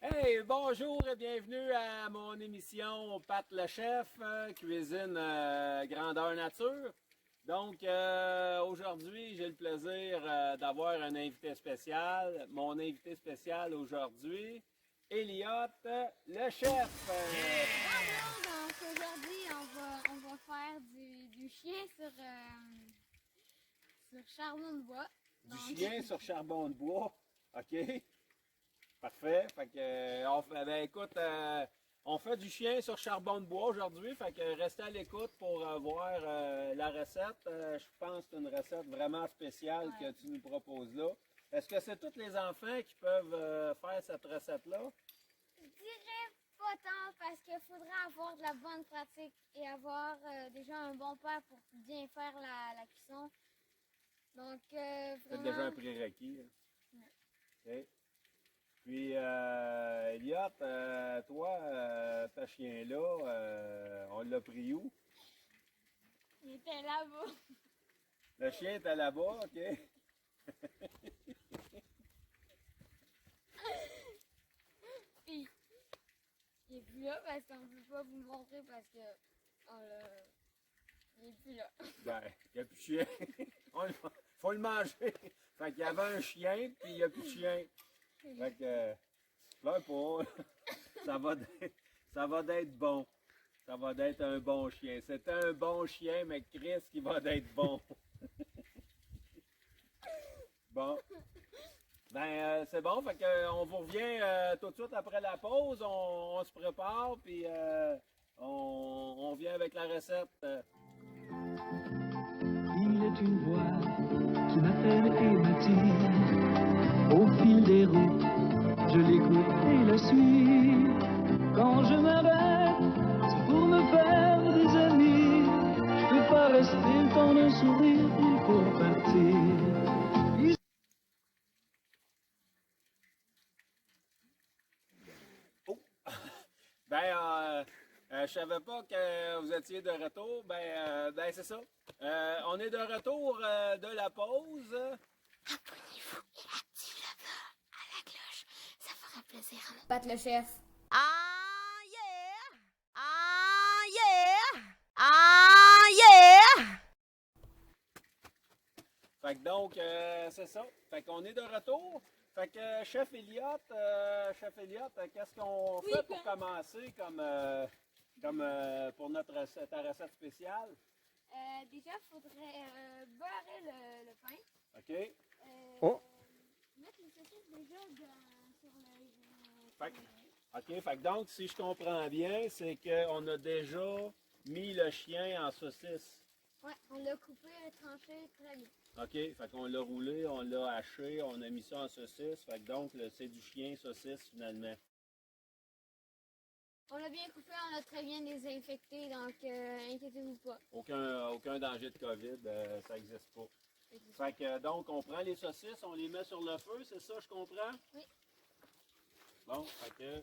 Hey, bonjour et bienvenue à mon émission Pat le Chef, cuisine grandeur nature. Donc aujourd'hui, j'ai le plaisir d'avoir un invité spécial. Mon invité spécial aujourd'hui, Elliot, le chef. Bonjour, donc aujourd'hui on va faire du chien sur charbon de bois. Du chien sur charbon de bois. OK. Parfait. Fait que, écoute, on fait du chien sur charbon de bois aujourd'hui. Fait que restez à l'écoute pour voir la recette. Je pense que c'est une recette vraiment spéciale que tu nous proposes là. Est-ce que c'est tous les enfants qui peuvent faire cette recette-là? Je dirais pas tant parce qu'il faudra avoir de la bonne pratique et avoir déjà un bon père pour bien faire la cuisson. Donc C'est vraiment... déjà un prérequis. OK. Puis, Elliot, toi, ta chien-là, on l'a pris où? Il était là-bas. Le chien était là-bas, OK? Puis il est plus là parce qu'on ne peut pas vous le montrer parce que il est plus là. Ben, il n'y a plus de chien. Faut le manger. Fait qu'il y avait un chien, puis il n'y a plus de chien. Fait que, pleure pas. Ça va d'être bon. Ça va d'être un bon chien. C'est un bon chien, mais Chris qui va d'être bon. Bon. Ben, c'est bon. Fait que, on vous revient tout de suite après la pause. On se prépare, puis on vient avec la recette. Il est une voix qui m'appelle et me dit, au fil des routes, je l'écoute et la suis. Quand je m'arrête, c'est pour me faire des amis. Je peux pas rester le temps d'un sourire, il faut partir. Ben, je savais pas que vous étiez de retour. Ben c'est ça. On est de retour de la pause. Abonnez-vous et activez à la cloche, ça fera plaisir à mon Pat le chef. Ah yeah! Ah yeah! Ah yeah! Fait que donc, c'est ça. Fait qu'on est de retour. Fait que, chef Elliot, qu'est-ce qu'on fait pour commencer comme pour ta recette spéciale? Déjà, il faudrait beurrer le pain. OK? Mettre les saucisses déjà sur le... OK, fait que donc, si je comprends bien, c'est qu'on a déjà mis le chien en saucisse. Ouais, on l'a coupé, tranché très bien. OK, fait qu'on l'a roulé, on l'a haché, on a mis ça en saucisse. Fait que donc, c'est du chien saucisse finalement. On l'a bien coupé, on l'a très bien désinfecté, donc inquiétez-vous pas. Aucun danger de COVID, ça n'existe pas. Fait que donc, on prend les saucisses, on les met sur le feu, c'est ça, je comprends? Oui. Bon, fait que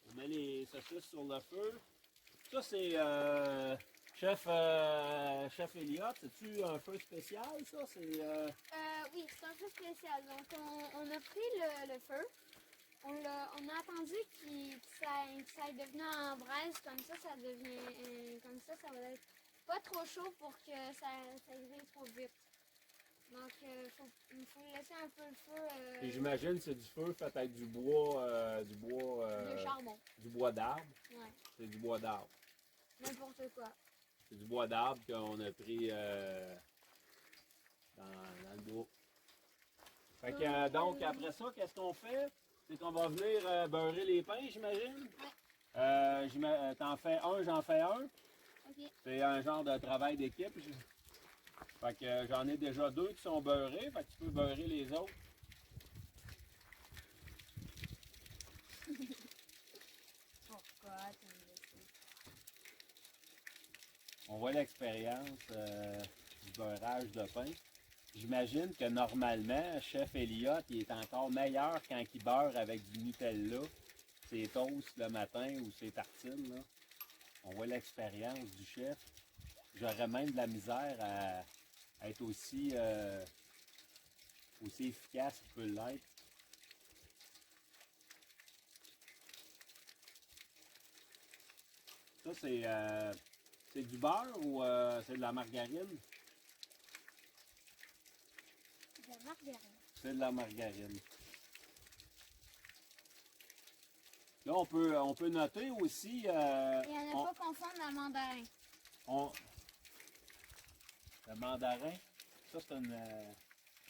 on met les saucisses sur le feu. Ça, c'est chef Elliot, c'est-tu un feu spécial, ça? Oui, c'est un feu spécial. Donc on a pris le feu, on a attendu que ça ait devenu en braise, comme ça devient, comme ça va être pas trop chaud pour que ça grille trop vite. Donc il faut laisser un peu le feu. Et j'imagine que c'est du feu fait avec du bois, de charbon. du bois d'arbre. Ouais, C'est du bois d'arbre. n'importe quoi. C'est du bois d'arbre qu'on a pris dans le bois. Fait que, donc, après ça, qu'est-ce qu'on fait? C'est qu'on va venir beurrer les pains, j'imagine? Ouais. T'en fais un, j'en fais un. Ok. C'est un genre de travail d'équipe. Fait que j'en ai déjà deux qui sont beurrés, fait que tu peux beurrer les autres. Pourquoi tu me laisses? On voit l'expérience du beurrage de pain. J'imagine que normalement, chef Elliot, il est encore meilleur quand il beurre avec du Nutella, ses toasts le matin ou ses tartines. Là. On voit l'expérience du chef. J'aurais même de la misère être aussi, aussi efficace qu'il peut l'être. Ça, c'est du beurre ou c'est de la margarine? De la margarine. C'est de la margarine. Là, on peut noter aussi... Et à ne pas confondre la mandarin. Le mandarin, ça c'est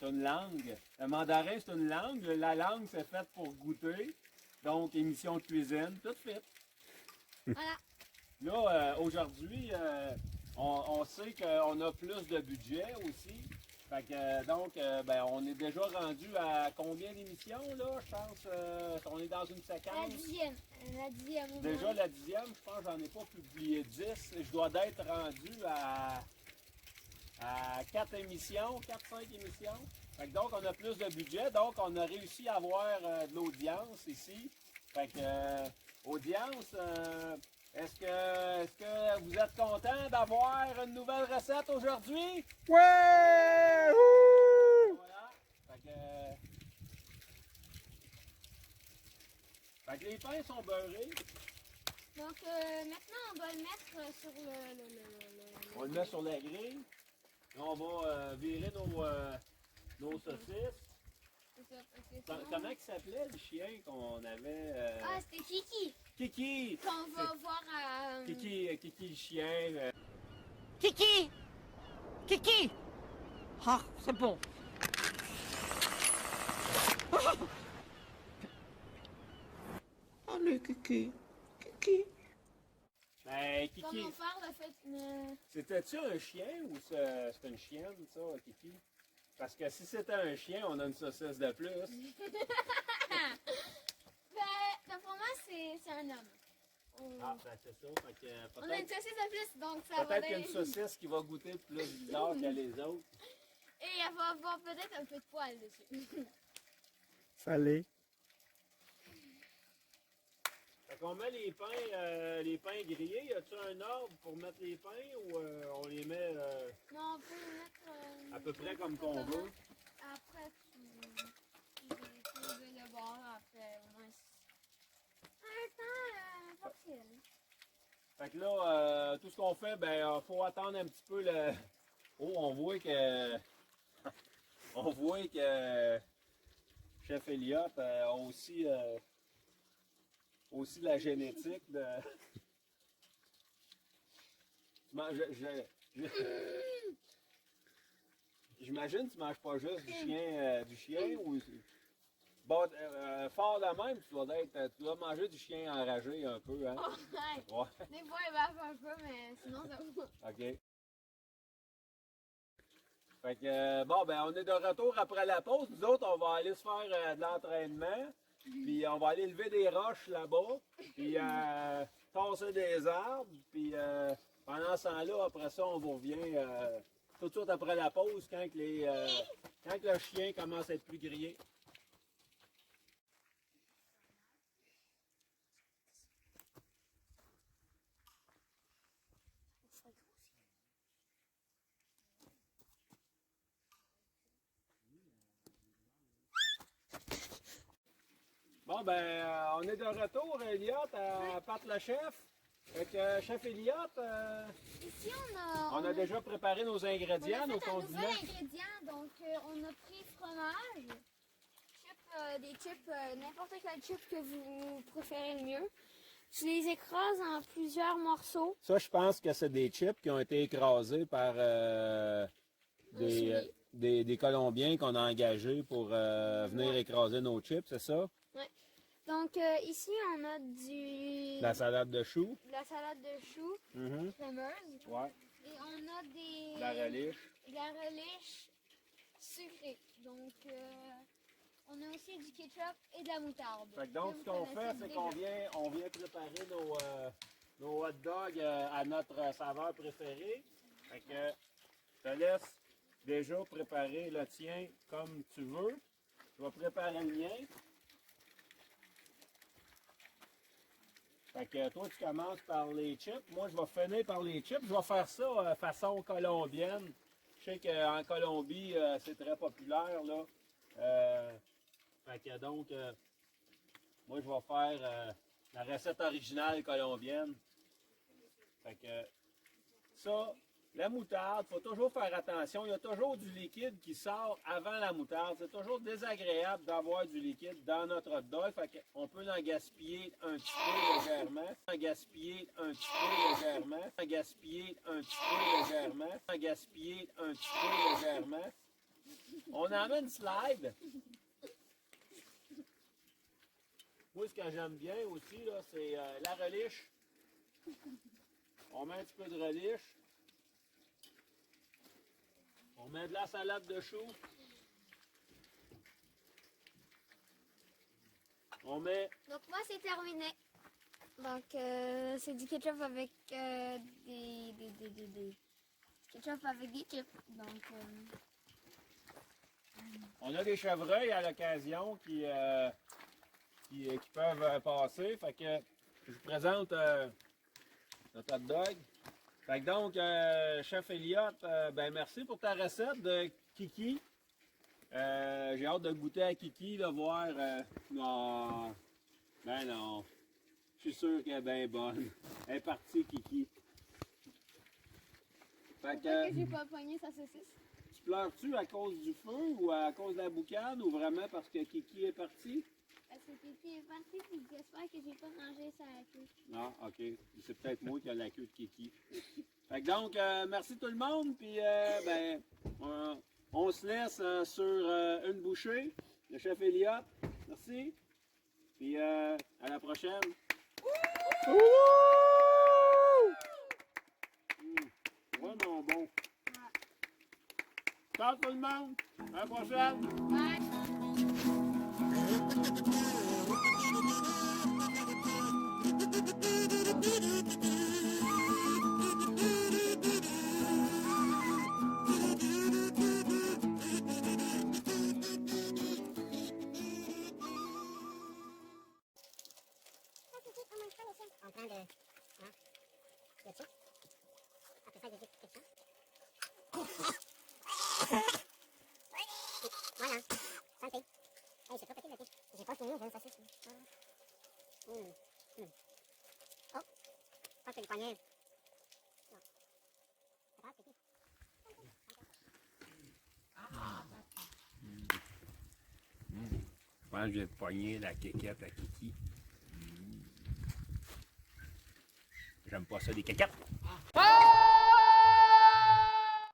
une langue. Le mandarin, c'est une langue. La langue, c'est faite pour goûter. Donc, émission de cuisine, tout fait. Voilà. Là, aujourd'hui, on sait qu'on a plus de budget aussi. Fait que, donc, ben, on est déjà rendu à combien d'émissions, là? Je pense on est dans une La séquence. 10e. La 10e au Déjà moins. la 10e, je pense que j'en ai pas publié 10. Je dois être rendu à 4 émissions, 4-5 émissions. Fait que donc, on a plus de budget. Donc, on a réussi à avoir de l'audience ici. Fait que, audience, est-ce que vous êtes content d'avoir une nouvelle recette aujourd'hui? Ouais! Wouh! Voilà. Fait que les pains sont beurrés. Donc maintenant, on doit le mettre sur On le met sur la grille. Là, on va virer nos saucisses. C'est ça, parce que sinon- Comment il s'appelait le chien qu'on avait? Ah, c'était Kiki. Kiki! Qu'on va voir à... Kiki le chien. Kiki! Kiki! Ah, c'est bon. Allez, Kiki. Kiki. Ben, Kiki, Comment faire le fait... c'était-tu un chien ou c'est une chienne, ça, Kiki? Parce que si c'était un chien, on a une saucisse de plus. D'après moi, c'est un homme. Ah, ben c'est ça. Fait que On a une peut-être saucisse de plus, donc ça va peut-être qu'il y a une donner- saucisse qui va goûter plus bizarre que les autres. Et elle va avoir peut-être un peu de poil dessus. Salé. Fait qu'on met les pains grillés. Y a-tu un ordre pour mettre les pains ou on les met Non, on peut le mettre... à peu près comme qu'on veut? Après, tu veux le bord, après, au moins... Un temps partiel. Fait que là, tout ce qu'on fait, ben, faut attendre un petit peu le. Oh, on voit que. On voit que Chef Elliott a aussi de la génétique de. J'imagine que tu manges pas juste du chien ou. Bon, fort de même, tu dois manger du chien enragé un peu, hein? Ouais. Ouais, Des fois, il baffe un peu, mais sinon, ça va. ok. Fait que, bon, ben, on est de retour après la pause. Nous autres, on va aller se faire de l'entraînement. Puis, on va aller lever des roches là-bas. Puis, tasser des arbres. Puis, pendant ce temps-là, après ça, on vous revient tout de suite après la pause quand le chien commence à être plus grillé. Bon, ben, on est de retour, Elliott, à Pat le chef. Fait que, chef Elliott, Ici, on a déjà préparé nos on a ingrédients, nos fait un nouvel condiments. ingrédient. Donc, on a pris fromage, des chips, n'importe quel chip que vous préférez le mieux. Tu les écrases en plusieurs morceaux. Ça, je pense que c'est des chips qui ont été écrasés par souris. des Colombiens qu'on a engagés pour venir écraser nos chips, c'est ça? Donc, ici, on a La salade de choux. de la salade de choux Mhm. crémeuse. Ouais. Et on a des... La relish. La relish sucrée. Donc, on a aussi du ketchup et de la moutarde. Fait que donc, Que ce vous qu'on fait, connaissez c'est déjà. on vient préparer nos hot dogs à notre saveur préférée. Fait que je te laisse déjà préparer le tien comme tu veux. Je vais préparer le mien. Fait que toi, tu commences par les chips. Moi, je vais finir par les chips. Je vais faire ça façon colombienne. sais qu'en Colombie, c'est très populaire, là. Fait que donc, moi, je vais faire la recette originale colombienne. Fait que ça, la moutarde, il faut toujours faire attention. Il y a toujours du liquide qui sort avant la moutarde. C'est toujours désagréable d'avoir du liquide dans notre hot dog. Fait qu'on peut en gaspiller un petit peu légèrement. En gaspiller un petit peu légèrement. En gaspiller un petit peu légèrement. En gaspiller un petit peu légèrement. On en met une slide. Moi, ce que j'aime bien aussi, là, c'est la reliche. On met un petit peu de reliche. On met de la salade de choux. On met... Donc moi c'est terminé. Donc c'est du ketchup avec des ketchup avec des chips. Donc On a des chevreuils à l'occasion qui peuvent passer. Fait que je vous présente notre hot dog. Fait que donc, chef Elliott, ben merci pour ta recette de Kiki. J'ai hâte de goûter à Kiki, de voir. Non, ben non. Je suis sûr qu'elle est bien bonne. Elle est partie, Kiki. Fait pourquoi que, que j'ai pas pogné sa saucisse? tu pleures-tu à cause du feu ou à cause de la boucane ou vraiment parce que Kiki est partie? Parce que Kiki est parti puis j'espère que j'ai pas rangé sa queue. Non, ok. C'est peut-être moi qui ai la queue de Kiki. Fait que donc, merci tout le monde. Puis, ben, on se laisse sur une bouchée. Le chef Elliott, merci. Puis, à la prochaine. Vraiment bon. Ciao tout le monde. À la prochaine. Bye! En train de... Hein? De ça? Après ça, il y a juste quelque chose. Voilà. Santé. Hey, c'est trop petit le thé. J'ai pas fini, j'ai une saucisse. Oh, je pense que le poignet. Non. C'est pas petit. Je pense que je vais pogner la quéquette à Kiki. J'aime pas ça des quéquettes.